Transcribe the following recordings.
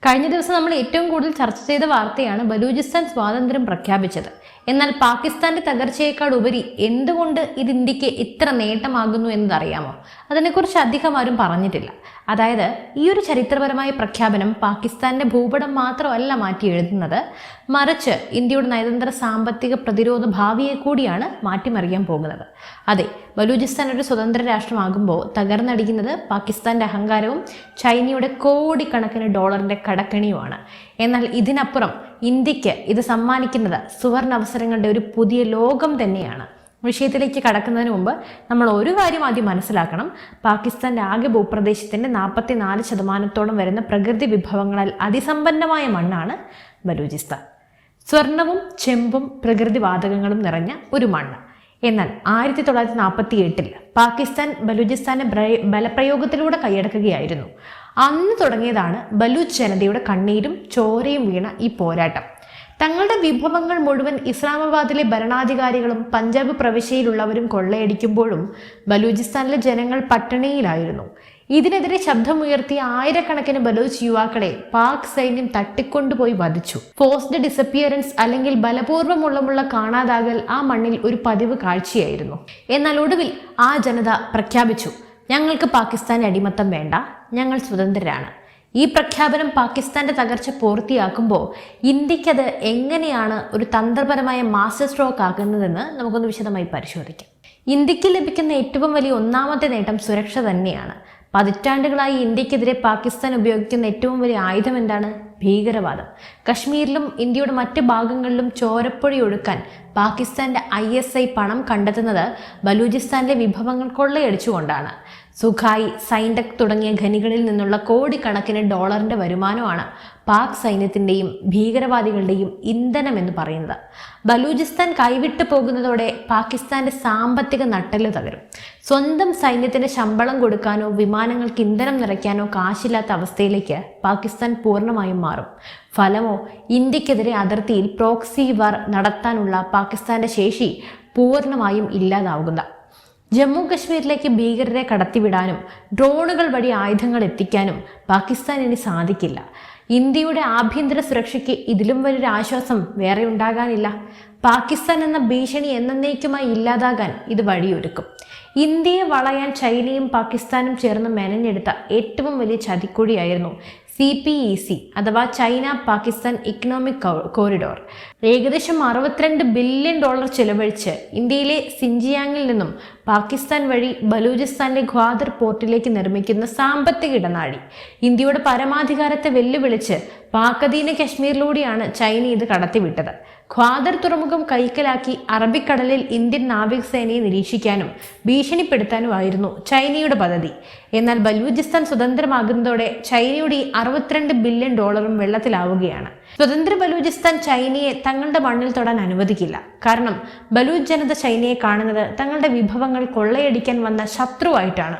കഴിഞ്ഞ ദിവസം നമ്മൾ ഏറ്റവും കൂടുതൽ ചർച്ച ചെയ്ത വാർത്തയാണ് ബലൂചിസ്ഥാൻ സ്വാതന്ത്ര്യം പ്രഖ്യാപിച്ചത്. എന്നാൽ പാകിസ്ഥാന്റെ തകർച്ചയേക്കാൾ ഉപരി എന്തുകൊണ്ട് ഇത് ഇന്ത്യക്ക് ഇത്ര നേട്ടമാകുന്നു എന്നതറിയാമോ? അതിനെക്കുറിച്ച് അധികം ആരും പറഞ്ഞിട്ടില്ല. അതായത് ഈ ഒരു ചരിത്രപരമായ പ്രഖ്യാപനം പാകിസ്ഥാന്റെ ഭൂപടം മാത്രമല്ല മാറ്റി എഴുതുന്നത്, മറിച്ച് ഇന്ത്യയുടെ നയതന്ത്ര സാമ്പത്തിക പ്രതിരോധ ഭാവിയെ കൂടിയാണ് മാറ്റിമറിയാൻ പോകുന്നത്. അതെ, ബലൂചിസ്ഥാൻ ഒരു സ്വതന്ത്ര രാഷ്ട്രമാകുമ്പോൾ തകർന്നടിക്കുന്നത് പാകിസ്ഥാന്റെ അഹങ്കാരവും ചൈനയുടെ കോടിക്കണക്കിന് ഡോളറിന്റെ കടക്കണിയുമാണ്. എന്നാൽ ഇതിനപ്പുറം ഇന്ത്യക്ക് ഇത് സമ്മാനിക്കുന്നത് സുവർണ അവസരങ്ങളുടെ ഒരു പുതിയ ലോകം തന്നെയാണ്. വിഷയത്തിലേക്ക് കടക്കുന്നതിന് മുമ്പ് നമ്മൾ ഒരു കാര്യം ആദ്യം മനസ്സിലാക്കണം. പാകിസ്ഥാന്റെ ആകെ ഭൂപ്രദേശത്തിന്റെ 44% വരുന്ന പ്രകൃതി വിഭവങ്ങളാൽ അതിസമ്പന്നമായ മണ്ണാണ് ബലൂചിസ്ഥാൻ. സ്വർണവും ചെമ്പും പ്രകൃതിവാതകങ്ങളും നിറഞ്ഞ ഒരു മണ്ണ്. എന്നാൽ 1948 പാകിസ്ഥാൻ ബലൂചിസ്ഥാനെ ബലപ്രയോഗത്തിലൂടെ കൈയടക്കുകയായിരുന്നു. അന്ന് തുടങ്ങിയതാണ് ബലൂച്ച് ജനതയുടെ കണ്ണീരും ചോരയും വീണ ഈ പോരാട്ടം. തങ്ങളുടെ വിഭവങ്ങൾ മുഴുവൻ ഇസ്ലാമാബാദിലെ ഭരണാധികാരികളും പഞ്ചാബ് പ്രവിശ്യയിലുള്ളവരും കൊള്ളയടിക്കുമ്പോഴും ബലൂചിസ്ഥാനിലെ ജനങ്ങൾ പട്ടിണിയിലായിരുന്നു. ഇതിനെതിരെ ശബ്ദമുയർത്തിയ ആയിരക്കണക്കിന് ബലൂച്ച് യുവാക്കളെ പാക് സൈന്യം തട്ടിക്കൊണ്ടുപോയി വധിച്ചു. ഫോഴ്സ്ഡ് ഡിസപ്പിയറൻസ് അല്ലെങ്കിൽ ബലപൂർവ്വമുള്ള കാണാതാകൽ ആ മണ്ണിൽ ഒരു പതിവ് കാഴ്ചയായിരുന്നു. എന്നാൽ ഒടുവിൽ ആ ജനത പ്രഖ്യാപിച്ചു, ഞങ്ങൾക്ക് പാകിസ്ഥാന്റെ അടിമത്തം വേണ്ട, ഞങ്ങൾ സ്വതന്ത്രരാണ്. ഈ പ്രഖ്യാപനം പാകിസ്ഥാന്റെ തകർച്ച പൂർത്തിയാക്കുമ്പോൾ ഇന്ത്യക്കത് എങ്ങനെയാണ് ഒരു തന്ത്രപരമായ മാസ്റ്റർ സ്ട്രോക്ക് ആക്കുന്നതെന്ന് നമുക്കൊന്ന് വിശദമായി പരിശോധിക്കാം. ഇന്ത്യക്ക് ലഭിക്കുന്ന ഏറ്റവും വലിയ ഒന്നാമത്തെ നേട്ടം സുരക്ഷ തന്നെയാണ്. പതിറ്റാണ്ടുകളായി ഇന്ത്യക്കെതിരെ പാകിസ്ഥാൻ ഉപയോഗിക്കുന്ന ഏറ്റവും വലിയ ആയുധം എന്താണ്? ഭീകരവാദം. കശ്മീരിലും ഇന്ത്യയുടെ മറ്റ് ഭാഗങ്ങളിലും ചോരപ്പൊഴി ഒഴുക്കാൻ പാകിസ്ഥാന്റെ ISI പണം കണ്ടെത്തുന്നത് ബലൂചിസ്ഥാനിലെ വിഭവങ്ങൾ കൊള്ളയടിച്ചുകൊണ്ടാണ്. സുഖായി, സൈൻഡക് തുടങ്ങിയ ഖനികളിൽ നിന്നുള്ള കോടിക്കണക്കിന് ഡോളറിന്റെ വരുമാനമാണ് പാക് സൈന്യത്തിന്റെയും ഭീകരവാദികളുടെയും ഇന്ധനമെന്ന് പറയുന്നത്. ബലൂചിസ്ഥാൻ കൈവിട്ടു പോകുന്നതോടെ പാകിസ്ഥാന്റെ സാമ്പത്തിക നട്ടെല്ല് തകരും. സ്വന്തം സൈന്യത്തിന് ശമ്പളം കൊടുക്കാനോ വിമാനങ്ങൾക്ക് ഇന്ധനം നിറയ്ക്കാനോ കാശില്ലാത്ത അവസ്ഥയിലേക്ക് പാകിസ്ഥാൻ പൂർണ്ണമായും മാറും. ഫലമോ, ഇന്ത്യക്കെതിരെ അതിർത്തിയിൽ പ്രോക്സി വാർ നടത്താനുള്ള പാകിസ്ഥാന്റെ ശേഷി പൂർണ്ണമായും ഇല്ലാതാവുക. ജമ്മു കശ്മീരിലേക്ക് ഭീകരരെ കടത്തിവിടാനും ഡ്രോണുകൾ വഴി ആയുധങ്ങൾ എത്തിക്കാനും പാകിസ്ഥാൻ ഇനി സാധിക്കില്ല. ഇന്ത്യയുടെ ആഭ്യന്തര സുരക്ഷയ്ക്ക് ഇതിലും വലിയൊരു ആശ്വാസം വേറെ ഉണ്ടാകാനില്ല. പാകിസ്ഥാൻ എന്ന ഭീഷണി എന്നേക്കുമായി ഇല്ലാതാകാൻ ഇത് വഴിയൊരുക്കും. ഇന്ത്യയെ വളയാൻ ചൈനയും പാകിസ്ഥാനും ചേർന്ന് മെനഞ്ഞെടുത്ത ഏറ്റവും വലിയ ചതിക്കുഴിയായിരുന്നു CPEC അഥവാ ചൈന പാകിസ്ഥാൻ ഇക്കണോമിക് കോറിഡോർ. ഏകദേശം $62 ബില്യൺ ചെലവഴിച്ച് ഇന്ത്യയിലെ സിൻജിയാങ്ങിൽ നിന്നും പാകിസ്ഥാൻ വഴി ബലൂചിസ്ഥാനിലെ ഗ്വാദർ പോർട്ടിലേക്ക് നിർമ്മിക്കുന്ന സാമ്പത്തിക ഇടനാഴി. ഇന്ത്യയുടെ പരമാധികാരത്തെ വെല്ലുവിളിച്ച് പാക്-അധീന കശ്മീരിലൂടെയാണ് ചൈന ഇത് കടത്തിവിട്ടത്. ഗ്വാദർ തുറമുഖം കൈക്കലാക്കി അറബിക്കടലിൽ ഇന്ത്യൻ നാവികസേനയെ നിരീക്ഷിക്കാനും ഭീഷണിപ്പെടുത്താനുമായിരുന്നു ചൈനയുടെ പദ്ധതി. എന്നാൽ ബലൂചിസ്ഥാൻ സ്വതന്ത്രമാകുന്നതോടെ ചൈനയുടെ ഈ $62 ബില്യൺ വെള്ളത്തിലാവുകയാണ്. സ്വതന്ത്ര ബലൂചിസ്ഥാൻ ചൈനയെ തങ്ങളുടെ മണ്ണിൽ തൊടാൻ അനുവദിക്കില്ല. കാരണം ബലൂച്ച് ജനത ചൈനയെ കാണുന്നത് തങ്ങളുടെ വിഭവങ്ങൾ കൊള്ളയടിക്കാൻ വന്ന ശത്രുവായിട്ടാണ്.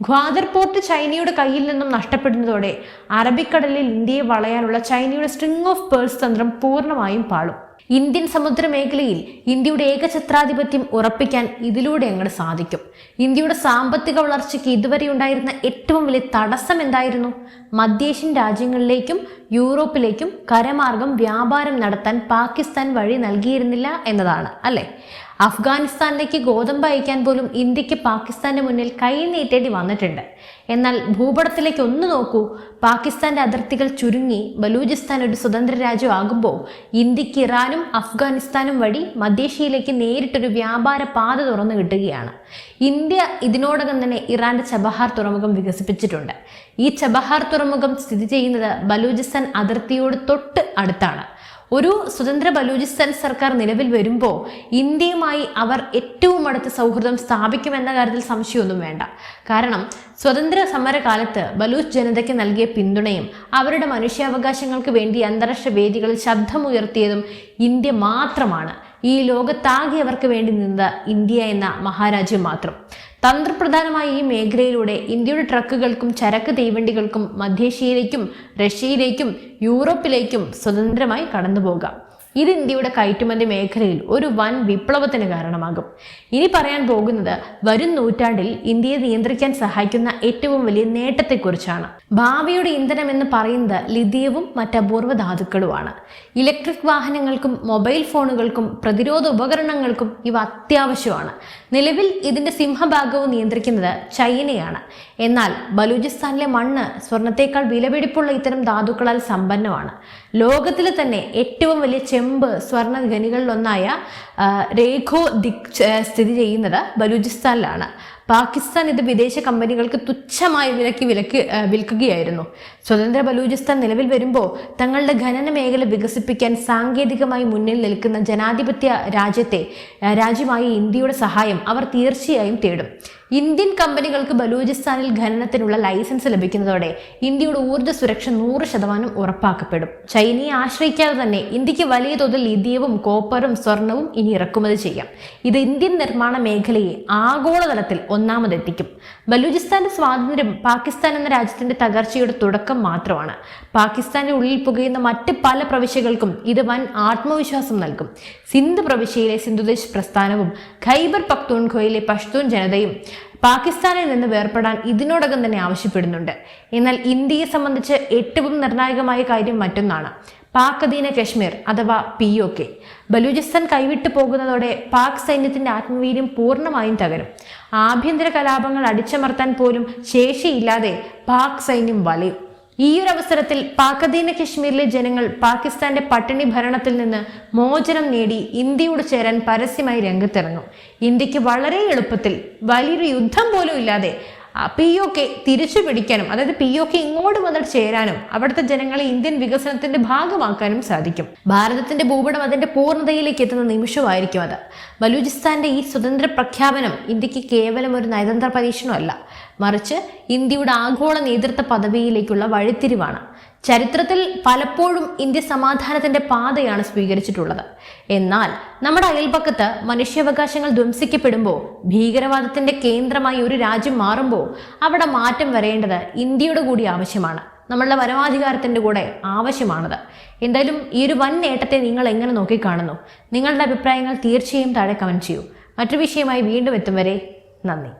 ഗ്വാദർ പോർട്ട് ചൈനയുടെ കയ്യിൽ നിന്നും നഷ്ടപ്പെടുന്നതോടെ അറബിക്കടലിൽ ഇന്ത്യയെ വളയാനുള്ള ചൈനയുടെ സ്ട്രിംഗ് ഓഫ് പേൾസ് തന്ത്രം പൂർണ്ണമായും പാളും. ഇന്ത്യൻ സമുദ്രമേഖലയിൽ ഇന്ത്യയുടെ ഏകഛത്രാധിപത്യം ഉറപ്പിക്കാൻ ഇതിലൂടെ അങ്ങോട്ട് സാധിക്കും. ഇന്ത്യയുടെ സാമ്പത്തിക വളർച്ചയ്ക്ക് ഇതുവരെ ഉണ്ടായിരുന്ന ഏറ്റവും വലിയ തടസ്സം എന്തായിരുന്നു? മധ്യേഷ്യൻ രാജ്യങ്ങളിലേക്കും യൂറോപ്പിലേക്കും കരമാർഗം വ്യാപാരം നടത്താൻ പാകിസ്ഥാൻ വഴി നൽകിയിരുന്നില്ല എന്നതാണ്, അല്ലേ? അഫ്ഗാനിസ്ഥാനിലേക്ക് ഗോതമ്പ് അയക്കാൻ പോലും ഇന്ത്യക്ക് പാകിസ്ഥാന്റെ മുന്നിൽ കൈ നീട്ടേണ്ടി വന്നിട്ടുണ്ട്. എന്നാൽ ഭൂപടത്തിലേക്ക് ഒന്ന് നോക്കൂ. പാകിസ്ഥാന്റെ അതിർത്തികൾ ചുരുങ്ങി ബലൂചിസ്ഥാൻ ഒരു സ്വതന്ത്ര രാജ്യമാകുമ്പോൾ ഇന്ത്യക്ക് ഇറാനും അഫ്ഗാനിസ്ഥാനും വഴി മധ്യേഷ്യയിലേക്ക് നേരിട്ടൊരു വ്യാപാര പാത തുറന്നു കിട്ടുകയാണ്. ഇന്ത്യ ഇതിനോടകം തന്നെ ഇറാന്റെ ചബഹാർ തുറമുഖം വികസിപ്പിച്ചിട്ടുണ്ട്. ഈ ചബഹാർ തുറമുഖം സ്ഥിതി ചെയ്യുന്നത് ബലൂചിസ്ഥാൻ അതിർത്തിയോട് തൊട്ട് അടുത്താണ്. ഒരു സ്വതന്ത്ര ബലൂചിസ്ഥാൻ സർക്കാർ നിലവിൽ വരുമ്പോൾ ഇന്ത്യയുമായി അവർ ഏറ്റവും അടുത്ത സൗഹൃദം സ്ഥാപിക്കുമെന്ന കാര്യത്തിൽ സംശയമൊന്നും വേണ്ട. കാരണം സ്വതന്ത്ര സമരകാലത്ത് ബലൂച്ച് ജനതയ്ക്ക് നൽകിയ പിന്തുണയും അവരുടെ മനുഷ്യാവകാശങ്ങൾക്ക് വേണ്ടി അന്താരാഷ്ട്ര വേദികളിൽ ശബ്ദമുയർത്തിയതും ഇന്ത്യ മാത്രമാണ്. ഈ ലോകത്താകെ അവർക്ക് വേണ്ടി നിന്നത് ഇന്ത്യ എന്ന മഹാരാജ്യം മാത്രം. തന്ത്രപ്രധാനമായ ഈ മേഖലയിലൂടെ ഇന്ത്യയുടെ ട്രക്കുകൾക്കും ചരക്ക് തീവണ്ടികൾക്കും മധ്യേഷ്യയിലേക്കും റഷ്യയിലേക്കും യൂറോപ്പിലേക്കും സ്വതന്ത്രമായി കടന്നുപോകാം. ഇത് ഇന്ത്യയുടെ കയറ്റുമതി മേഖലയിൽ ഒരു വൻ വിപ്ലവത്തിന് കാരണമാകും. ഇനി പറയാൻ പോകുന്നത് വരും നൂറ്റാണ്ടിൽ ഇന്ത്യയെ നിയന്ത്രിക്കാൻ സഹായിക്കുന്ന ഏറ്റവും വലിയ നേട്ടത്തെക്കുറിച്ചാണ്. ഭാവിയുടെ ഇന്ധനം എന്ന് പറയുന്നത് ലിഥിയവും മറ്റ് അപൂർവ ധാതുക്കളുമാണ്. ഇലക്ട്രിക് വാഹനങ്ങൾക്കും മൊബൈൽ ഫോണുകൾക്കും പ്രതിരോധ ഉപകരണങ്ങൾക്കും ഇവ അത്യാവശ്യമാണ്. നിലവിൽ ഇതിന്റെ സിംഹഭാഗവും നിയന്ത്രിക്കുന്നത് ചൈനയാണ്. എന്നാൽ ബലൂചിസ്ഥാനിലെ മണ്ണ് സ്വർണത്തേക്കാൾ വിലപിടിപ്പുള്ള ഇത്തരം ധാതുക്കളാൽ സമ്പന്നമാണ്. ലോകത്തിലെ തന്നെ ഏറ്റവും വലിയ ചെമ്പ് സ്വർണ്ണ ഖനികളിലൊന്നായ രേഖോ ദിക് സ്ഥിതി ചെയ്യുന്നത് ബലൂചിസ്ഥാനിലാണ്. പാകിസ്ഥാൻ ഇത് വിദേശ കമ്പനികൾക്ക് തുച്ഛമായ വിലയ്ക്ക് വിൽക്കുകയായിരുന്നു. സ്വതന്ത്ര ബലൂചിസ്ഥാൻ നിലവിൽ വരുമ്പോൾ തങ്ങളുടെ ഖനന മേഖല വികസിപ്പിക്കാൻ സാങ്കേതികമായി മുന്നിൽ നിൽക്കുന്ന ജനാധിപത്യ രാജ്യമായ ഇന്ത്യയുടെ സഹായം അവർ തീർച്ചയായും തേടും. ഇന്ത്യൻ കമ്പനികൾക്ക് ബലൂചിസ്ഥാനിൽ ഖനനത്തിനുള്ള ലൈസൻസ് ലഭിക്കുന്നതോടെ ഇന്ത്യയുടെ ഊർജ്ജ സുരക്ഷ 100% ഉറപ്പാക്കപ്പെടും. ചൈനയെ ആശ്രയിക്കാതെ തന്നെ ഇന്ത്യക്ക് വലിയ തോതിൽ ലിഥിയവും കോപ്പറും സ്വർണവും ഇനി ഇറക്കുമതി ചെയ്യാം. ഇത് ഇന്ത്യൻ നിർമ്മാണ മേഖലയെ ആഗോളതലത്തിൽ ഒന്നാമതെത്തിക്കും. ബലൂചിസ്ഥാന്റെ സ്വാതന്ത്ര്യം പാകിസ്ഥാൻ എന്ന രാജ്യത്തിന്റെ തകർച്ചയുടെ തുടക്കം മാത്രമാണ്. പാകിസ്ഥാന്റെ ഉള്ളിൽ പുകയുന്ന മറ്റ് പല പ്രവിശ്യകൾക്കും ഇത് വൻ ആത്മവിശ്വാസം നൽകും. സിന്ധ് പ്രവിശ്യയിലെ സിന്ധുദേശ് പ്രസ്ഥാനവും ഖൈബർ പഖ്തൂൺഖോയിലെ പഷ്തൂൺ ജനതയും പാകിസ്ഥാനിൽ നിന്ന് വേർപെടാൻ ഇതിനോടകം തന്നെ ആവശ്യപ്പെടുന്നുണ്ട്. എന്നാൽ ഇന്ത്യയെ സംബന്ധിച്ച് ഏറ്റവും നിർണായകമായ കാര്യം മറ്റൊന്നാണ്. പാക് അധീന കശ്മീർ അഥവാ POK. ബലൂചിസ്ഥാൻ കൈവിട്ടു പോകുന്നതോടെ പാക് സൈന്യത്തിന്റെ ആത്മവീര്യം പൂർണ്ണമായും തകരും. ആഭ്യന്തര കലാപങ്ങൾ അടിച്ചമർത്താൻ പോലും ശേഷിയില്ലാതെ പാക് സൈന്യം വലയും. ഈ ഒരു അവസരത്തിൽ പാക് അധീന കശ്മീരിലെ ജനങ്ങൾ പാകിസ്ഥാന്റെ പട്ടിണി ഭരണത്തിൽ നിന്ന് മോചനം നേടി ഇന്ത്യയോട് ചേരാൻ പരസ്യമായി രംഗത്തിറങ്ങും. ഇന്ത്യക്ക് വളരെ എളുപ്പത്തിൽ വലിയൊരു യുദ്ധം പോലും ഇല്ലാതെ POK തിരിച്ചു പിടിക്കാനും, അതായത് POK ഇങ്ങോട്ട് വന്നിട്ട് ചേരാനും അവിടുത്തെ ജനങ്ങളെ ഇന്ത്യൻ വികസനത്തിന്റെ ഭാഗമാക്കാനും സാധിക്കും. ഭാരതത്തിന്റെ ഭൂപടം അതിന്റെ പൂർണ്ണതയിലേക്ക് എത്തുന്ന നിമിഷമായിരിക്കും അത്. ബലൂചിസ്ഥാന്റെ ഈ സ്വതന്ത്ര പ്രഖ്യാപനം ഇന്ത്യക്ക് കേവലം ഒരു നയതന്ത്ര പരീക്ഷണമല്ല, മറിച്ച് ഇന്ത്യയുടെ ആഗോള നേതൃത്വ പദവിയിലേക്കുള്ള വഴിത്തിരിവാണ്. ചരിത്രത്തിൽ പലപ്പോഴും ഇന്ത്യ സമാധാനത്തിന്റെ പാതയാണ് സ്വീകരിച്ചിട്ടുള്ളത്. എന്നാൽ നമ്മുടെ അയൽപക്കത്ത് മനുഷ്യാവകാശങ്ങൾ ധ്വംസിക്കപ്പെടുമ്പോൾ, ഭീകരവാദത്തിന്റെ കേന്ദ്രമായി ഒരു രാജ്യം മാറുമ്പോൾ അവിടെ മാറ്റം വരേണ്ടത് ഇന്ത്യയുടെ കൂടി ആവശ്യമാണ്. നമ്മളുടെ പരമാധികാരത്തിന്റെ കൂടെ ആവശ്യമാണത്. എന്തായാലും ഈ ഒരു വൻ നേട്ടത്തെ നിങ്ങൾ എങ്ങനെ നോക്കിക്കാണുന്നു? നിങ്ങളുടെ അഭിപ്രായങ്ങൾ തീർച്ചയായും താഴെ കമന്റ് ചെയ്യൂ. മറ്റൊരു വിഷയമായി വീണ്ടും എത്തും വരെ നന്ദി.